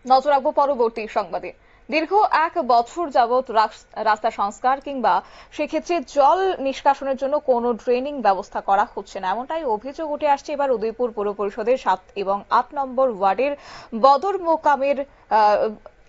নজর রাখবো পরবর্তী সংবাদে। দীর্ঘ 1 বছর যাবৎ রাস্তা সংস্কার কিংবা সেক্ষেত্রে জল নিষ্কাশনের জন্য কোনো ড্রেনিং ব্যবস্থা করা হচ্ছে না, এমনটাই অভিযোগ উঠে আসছে এবার উদয়পুর পৌর পরিষদের 7 এবং 8 নম্বর ওয়ার্ডের বদর মোকামের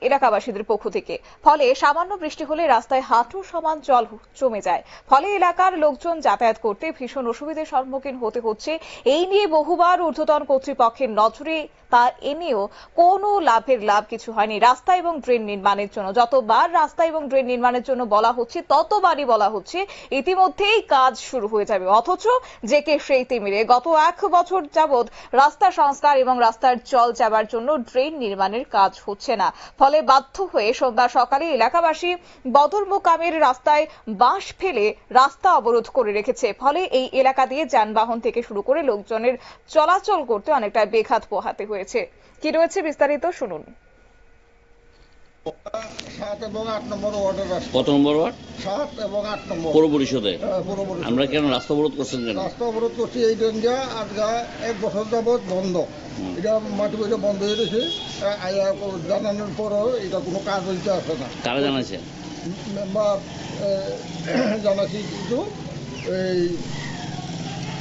এলাকাবাসীদের পক্ষ থেকে। ফলে সামান্য বৃষ্টি হলে রাস্তায় হাঁটু সমান জল জমে যায়। ফলে এলাকার লোকজন যাতায়াত করতে ভীষণ অসুবিধার সম্মুখীন হতে হচ্ছে। এই নিয়ে বহুবার ঊর্ধ্বতন কর্তৃপক্ষের নজরে তা এনেও কোনো লাভ কিছু হয়নি। রাস্তা এবং ড্রেন নির্মাণের জন্য যতবার রাস্তা এবং ড্রেন নির্মাণের জন্য বলা হচ্ছে ততবারই বলা হচ্ছে ইতিমধ্যেই কাজ শুরু হয়ে যাবে, অথচ জেকে সেই তিমিরে গত 1 বছর যাবৎ রাস্তা সংস্কার এবং রাস্তার জল যাবার জন্য ড্রেন নির্মাণের কাজ হচ্ছে না। ফলে বাধ্য হয়ে সোমবার সকালে এলাকাবাসী বদর মোকামের রাস্তায় বাঁশ ফেলে রাস্তা অবরোধ করে রেখেছে। ফলে এই এলাকা দিয়ে যানবাহন থেকে শুরু করে লোকজনের চলাচল করতে অনেকটা বেঘাত পোহাতে হয়েছে। কি রয়েছে বিস্তারিত শুনুন। 7 এবং 8 নম্বর ওয়ার্ডের রাস্তা। কত নম্বর ওয়ার্ড? 7 এবং 8 নম্বর পৌর পরিষদে। পৌর পরিষদ। আমরা কেন রাস্তা অবরোধ করছেন কেন? রাস্তা অবরোধ করছি এই ডেঞ্জা আজকে 1 বছর যাবৎ বন্ধ। এটা মাটি বইটা বন্ধ হয়ে গেছে। জানানোর পরও এটা কোনো কাজ হইতে আসে না। কারা জানাইছে? মেম্বার জানাচ্ছি কিন্তু এই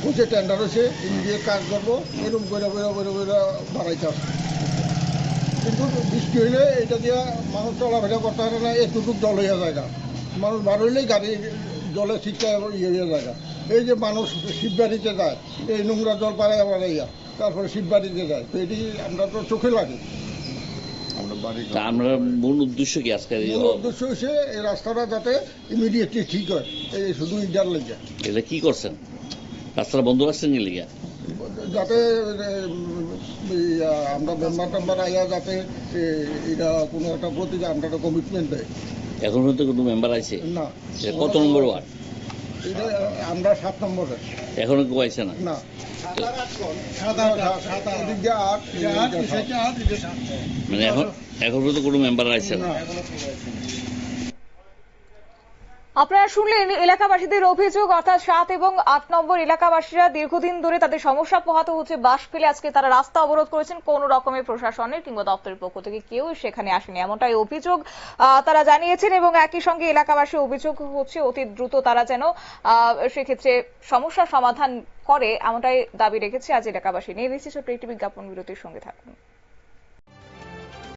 হচ্ছে টেন্ডার হয়েছে, ইমিডিয়েট কাজ করবো এরকম করে বাড়াইতে আসে। কিন্তু বৃষ্টি হইলে এটা দিয়ে মানুষ চলাফেরা করতে পারে না, এতটুকু জল হইয়া জায়গা মানুষ বার হইলেই গাড়ি জলে ঠিকঠাক ইয়ে হইয়া জায়গা। এই যে মানুষ শিববাড়িতে যায়, এই নোংরা জল পাড়াইয়া পাড়াইয়া তারপরে শিববাড়িতে যায়, তো এটি আমরা তো চোখে লাগে। আমরা মূল উদ্দেশ্য কি আজকে? উদ্দেশ্য হচ্ছে এই রাস্তাটা যাতে ইমিডিয়েটলি ঠিক হয়, এই শুধু ইটার লেগে। এটা কি করছেন? রাস্তাটা বন্ধ রাখছেন কি লিগা? যাতে আমরা মেম্বার টেম্বার আইয়া যাতে এটা কোনো একটা প্রতি আমরা একটা কমিটমেন্ট দেয়। এখন পর্যন্ত কোনো মেম্বার আছে না। কত নম্বর ওয়ার্ড? এটা আমরা 7 নম্বরে। এখনো কেউ আইছে না? না, মানে এখন পর্যন্ত কোনো মেম্বার আইছে না। আপনারা শুনলেন এলাকাবাসীদের অভিযোগ, অর্থাৎ 7 এবং 8 নম্বর এলাকাবাসীরা দীর্ঘদিন ধরে তাদের সমস্যা পোহাতে হচ্ছে। বাঁশ ফেলে আজকে তারা রাস্তা অবরোধ করেছেন, কোন রকমের প্রশাসনের কিংবা দপ্তরের পক্ষ থেকে কেউ সেখানে আসেনি, এমনটাই অভিযোগ তারা জানিয়েছেন। এবং একই সঙ্গে এলাকাবাসীর অভিযোগ হচ্ছে অতি দ্রুত তারা যেন সেক্ষেত্রে সমস্যার সমাধান করে, এমনটাই দাবি রেখেছে আজ এলাকাবাসী। নিয়ে দিচ্ছি ছোট্ট একটি বিজ্ঞাপন বিরতির সঙ্গে থাকুন।